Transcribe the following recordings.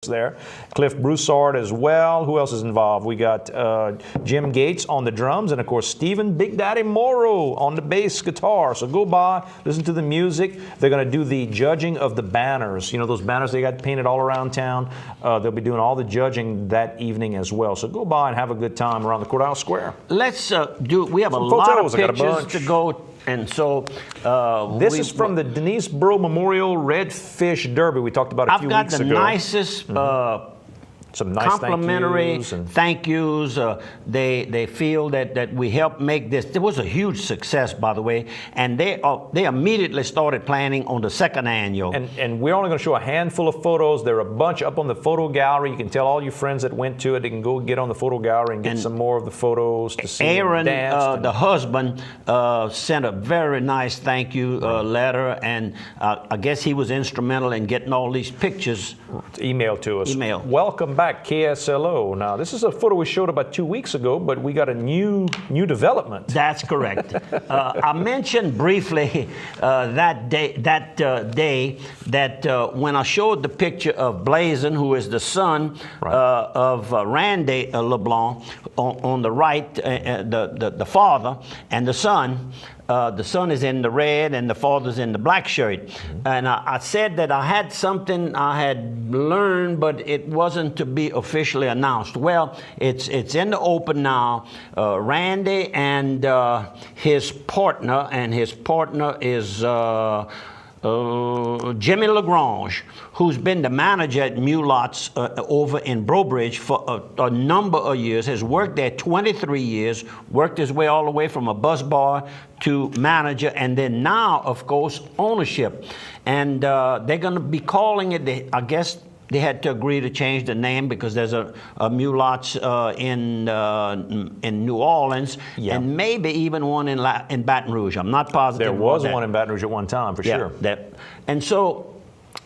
there. Cliff Broussard as well. Who else is involved? We got Jim Gates on the drums, and of course Stephen Big Daddy Morrow on the bass guitar. So go by, listen to the music. They're going to do the judging of the banners. You know those banners they got painted all around town? They'll be doing all the judging that evening as well. So go by and have a good time around the courthouse square. Let's we have a lot of pictures to go. And so this is from the Denise Burrow Memorial Redfish Derby we talked about a few weeks ago. I've got the nicest some nice complimentary thank yous. They feel that we helped make this. It was a huge success, by the way, and they immediately started planning on the second annual. And we're only going to show a handful of photos. There are a bunch up on the photo gallery. You can tell all your friends that went to it. They can go get on the photo gallery and get some more of the photos to see Aaron, the husband, sent a very nice thank you letter, and I guess he was instrumental in getting all these pictures emailed to us. Welcome back, KSLO. Now, this is a photo we showed about 2 weeks ago, but we got a new development. That's correct. I mentioned briefly that day that when I showed the picture of Blazin, who is the son of Randy LeBlanc on the right, the father, and the son. The son is in the red and the father's in the black shirt. And I said that I had something I had learned, but it wasn't to be officially announced. Well, it's in the open now. Randy and his partner is Jimmy LaGrange, who's been the manager at Mulots over in Brobridge for a number of years, has worked there 23 years, worked his way all the way from a bus bar to manager, and then now, of course, ownership. And they're going to be calling it, I guess, they had to agree to change the name because there's a Mulots in New Orleans, and maybe even one in Baton Rouge. I'm not positive. There was one in Baton Rouge at one time, for sure. And so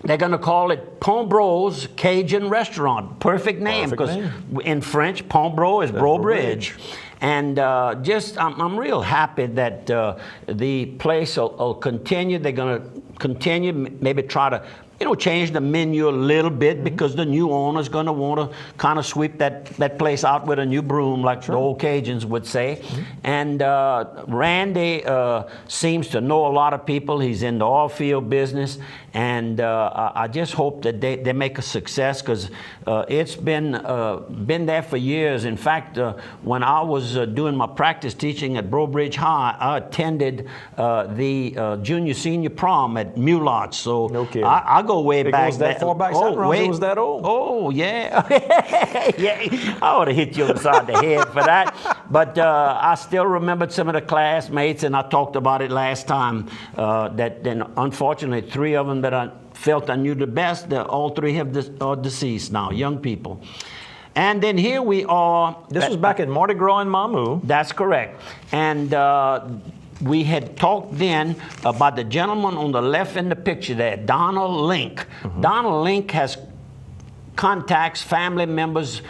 they're going to call it Pombro's Cajun Restaurant. Perfect name, because in French, Pombro is Brobridge. And I'm real happy that the place will continue. They're going to continue, maybe try to change the menu a little bit, because the new owner's going to want to kind of sweep that place out with a new broom, like the old Cajuns would say. And Randy seems to know a lot of people. He's in the oil field business, and I just hope that they make a success, because it's been there for years. In fact, when I was doing my practice teaching at Brobridge High, I attended the junior-senior prom at Mulots. So I go way back. Goes that far back? It was that old? Oh, yeah. Yeah. I would have hit you upside the head for that. But I still remembered some of the classmates, and I talked about it last time, that then unfortunately 3 of them that I felt I knew the best, all 3 are deceased now, young people. And then here we are. This was back at Mardi Gras in Mamou. That's correct. And we had talked then about the gentleman on the left in the picture there, Donald Link. Donald Link has contacts, family members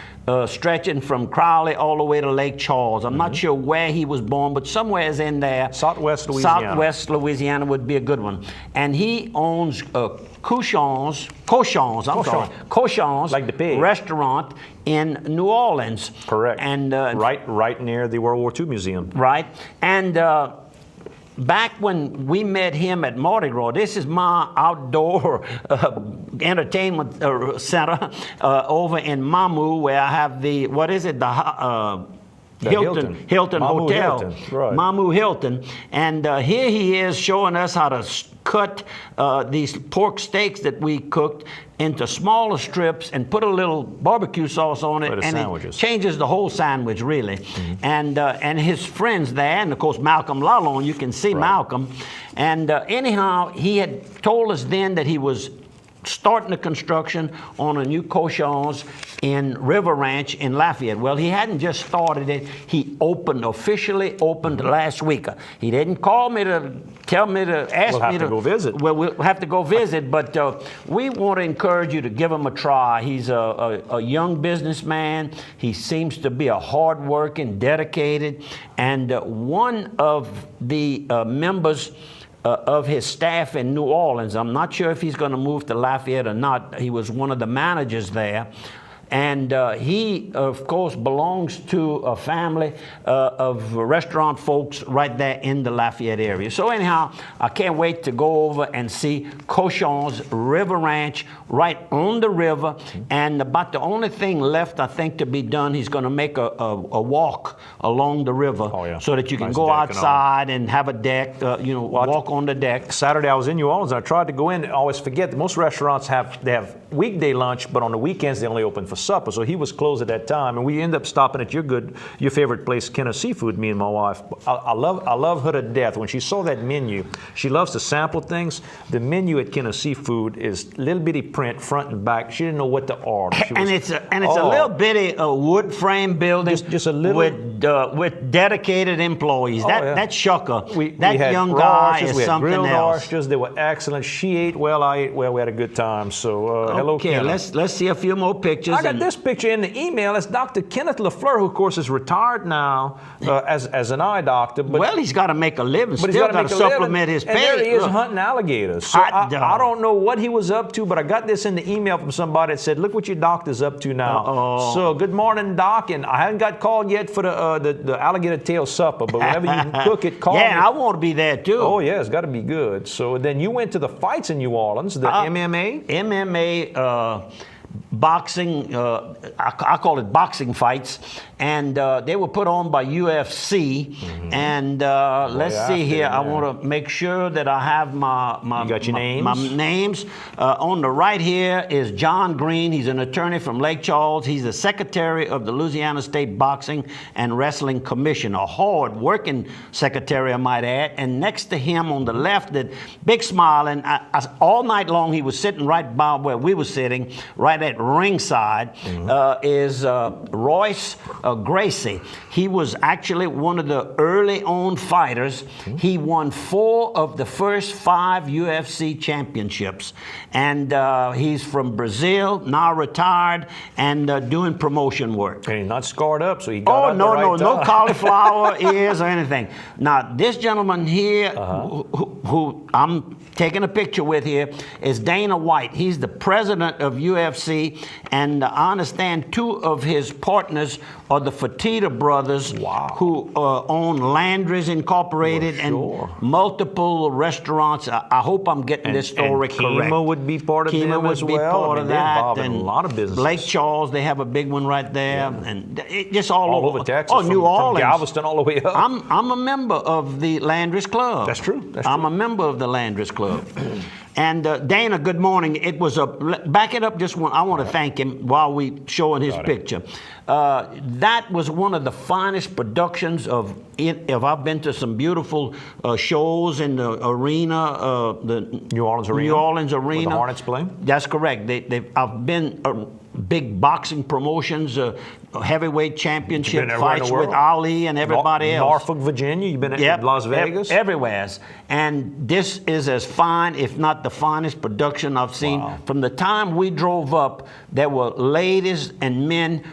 stretching from Crowley all the way to Lake Charles. I'm not sure where he was born, but somewhere is in there. Southwest Louisiana. Southwest Louisiana would be a good one. And he owns Cochon's like the pig. Restaurant in New Orleans. Correct. And right near the World War II Museum. Right. And back when we met him at Mardi Gras, this is my outdoor entertainment center over in Mamou, where I have the Hilton Hotel. Mamou Hilton. And here he is showing us how to cut these pork steaks that we cooked into smaller strips and put a little barbecue sauce on it, and it changes the whole sandwich, really. And his friends there, and of course Malcolm Lalonde, you can see Malcolm. And anyhow, he had told us then that he was starting the construction on a new Cochon's in River Ranch in Lafayette. Well, he hadn't just started it. He officially opened last week. He didn't call me to tell me to ask me to. We'll have to go visit. Well, we'll have to go visit, but we want to encourage you to give him a try. He's a young businessman. He seems to be a hard-working, dedicated, and one of the members of his staff in New Orleans. I'm not sure if he's going to move to Lafayette or not. He was one of the managers there. And he, of course, belongs to a family of restaurant folks right there in the Lafayette area. So anyhow, I can't wait to go over and see Cochon's River Ranch right on the river. And about the only thing left, I think, to be done, he's going to make a walk along the river so that you can go outside and have a deck, walk on the deck. Saturday I was in New Orleans, and I tried to go in. I always forget that most restaurants have weekday lunch, but on the weekends they only open for supper. So he was closed at that time, and we end up stopping at your favorite place, Kenner Seafood. Me and my wife. I love her to death. When she saw that menu, she loves to sample things. The menu at Kenner Seafood is little bitty print, front and back. She didn't know what to order. It's a little bitty wood frame building, just a little with dedicated employees. That shucker, that young guy is something else. Oysters, they were excellent. She ate well, I ate well. We had a good time. So hello, Kenner. Let's see a few more pictures. I got this picture in the email. It's Dr. Kenneth LaFleur, who of course is retired now as an eye doctor. Well, he's got to make a living. But he's got to supplement his pay. And there he is hunting alligators. So I don't know what he was up to, but I got this in the email from somebody that said, "Look what your doctor's up to now." So good morning, Doc. And I haven't got called yet for the alligator tail supper, but whenever you can cook it, call me. Yeah, I want to be there too. Oh yeah, it's got to be good. So then you went to the fights in New Orleans, the MMA. MMA. Boxing, I call it boxing fights, and they were put on by UFC. And let's see here. I want to make sure that I have my names. On the right here is John Green. He's an attorney from Lake Charles. He's the secretary of the Louisiana State Boxing and Wrestling Commission, a hard-working secretary, I might add. And next to him on the left, that big smile, and all night long he was sitting right by where we were sitting, right at ringside, is Royce Gracie. He was actually one of the early on fighters. He won 4 of the first 5 UFC championships. And he's from Brazil, now retired, and doing promotion work. And he's not scarred up, so he got no cauliflower ears or anything. Now, this gentleman here, who I'm taking a picture with here, is Dana White. He's the president of UFC, and I understand 2 of his partners are the Fertitta brothers, who own Landry's Incorporated and multiple restaurants. I hope I'm getting this story correct. Kima would be part of them as well. Kima would be part of that. And a lot of business. Lake Charles, they have a big one right there, and just all over Texas. New Orleans, from Galveston all the way up. I'm a member of the Landry's Club. That's true. I'm a member of the Landry's Club. And Dana, good morning. It was back it up just one. I want to thank him while we showing his picture. That was one of the finest productions of it. If I've been to some beautiful shows in the arena, the New Orleans Arena. Where the Hornets play. That's correct. I've been big boxing promotions, heavyweight championship fights with Ali and everybody else. Norfolk, Virginia. You've been at Las Vegas. Everywhere. And this is as fine, if not the finest production I've seen. From the time we drove up, there were ladies and men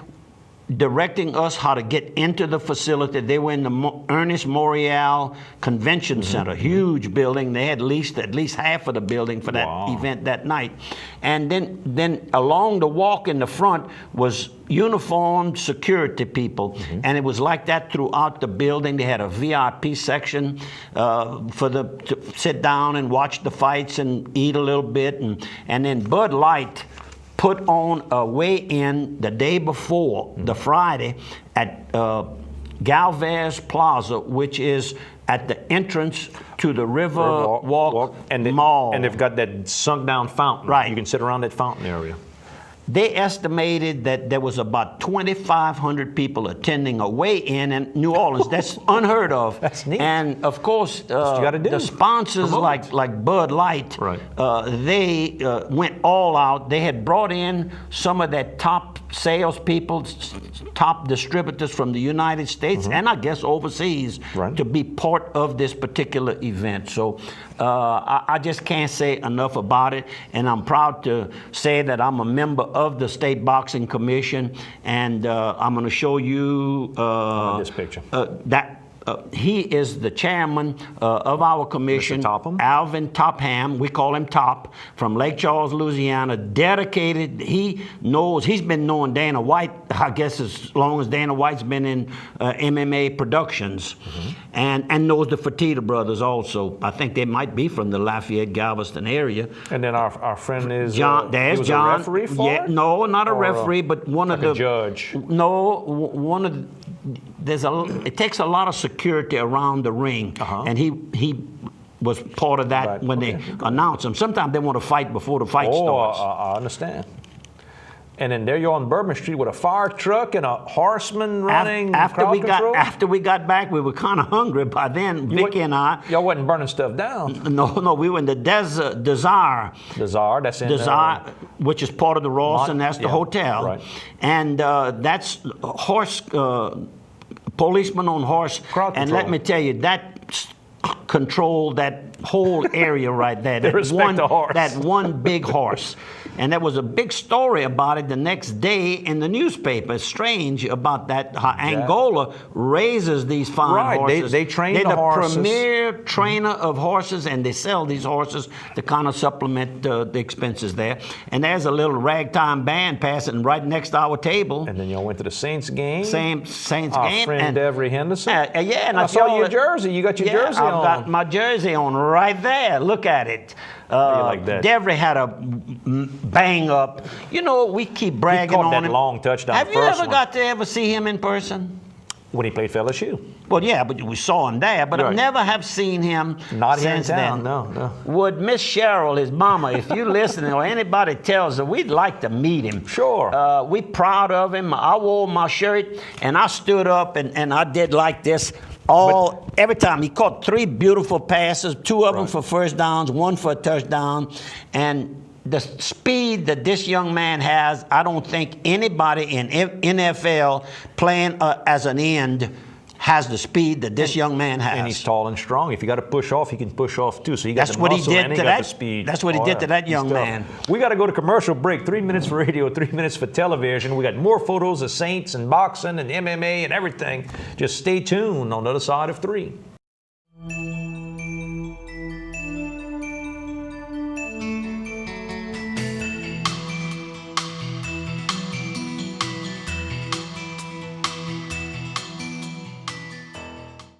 directing us how to get into the facility. They were in the Ernest Morial Convention Center, huge building. They had leased at least half of the building for that event that night. And then along the walk in the front was uniformed security people, and it was like that throughout the building. They had a VIP section to sit down and watch the fights and eat a little bit, and then Bud Light put on a weigh-in the day before, the Friday, at Galvez Plaza, which is at the entrance to the River Walk Mall. And they've got that sunk-down fountain. Right. You can sit around that fountain area. They estimated that there was about 2,500 people attending a weigh-in in New Orleans. That's unheard of. That's neat. And of course, the sponsors like Bud Light, they went all out. They had brought in some of their top salespeople, top distributors from the United States and I guess overseas to be part of this particular event. So I just can't say enough about it, and I'm proud to say that I'm a member of the State Boxing Commission, and I'm going to show you this picture. That he is the chairman of our commission. Mr. Topham? Alvin Topham, we call him Top, from Lake Charles, Louisiana. Dedicated. He knows. He's been knowing Dana White, I guess, as long as Dana White's been in MMA productions, and knows the Fertitta brothers also. I think they might be from the Lafayette, Galveston area. And then our friend is John. There's he was John. a referee for Yeah, it? no, not a Or referee, but one like of the a judge. No, one of the, it takes a lot of security around the ring, and he was part of that Right. when they announce them. Sometimes they want to fight before the fight starts. I understand. And then there you're on Bourbon Street with a fire truck and a horseman running. After we crowd control? after we got back, we were kind of hungry by then. Vicky and I. Y'all wasn't burning stuff down. No, we were in the Desire. Desire, that's in Desire, which is part of the Rawson, that's the yeah, hotel. right. And that's horse, policeman on horse. Crowd and control. let me tell you, that controlled that whole area right there. They respect the horse. That one big horse. And there was a big story about it the next day in the newspaper. It's strange about that. How Angola raises these fine Right, horses. they train They're the horses. premier trainer of horses, and they sell these horses to kind of supplement the expenses there. And there's a little ragtime band passing right next to our table. And then y'all went to the Saints game. Saints Our game. friend Devery Henderson. Yeah, and I saw y'all- your jersey. You got your jersey I've on. got my jersey on right there. Look at it. you like that? Devery had a bang up. You know, we keep bragging caught on that him. long touchdown, Have you first ever one. got to ever see him in person? When he played for LSU. Well, yeah, but we saw him there. But I Right. never have seen him Not here in since town, then. no. Would Miss Cheryl, his mama, if you listen or anybody tells her, we'd like to meet him. Sure. We proud of him. I wore my shirt and I stood up and I did like this. Every time he caught 3 beautiful passes, 2 of them Right. for first downs, 1 for a touchdown, and the speed that this young man has, I don't think anybody in NFL playing as an end has the speed that this young man has. And he's tall and strong. If you got to push off, he can push off too. So he got That's the what he muscle did and he to got that- the speed. that's what he did to that young He's tough. man. We got to go to commercial break. 3 minutes for radio, 3 minutes for television. We got more photos of Saints and boxing and MMA and everything. Just stay tuned on the other side of 3.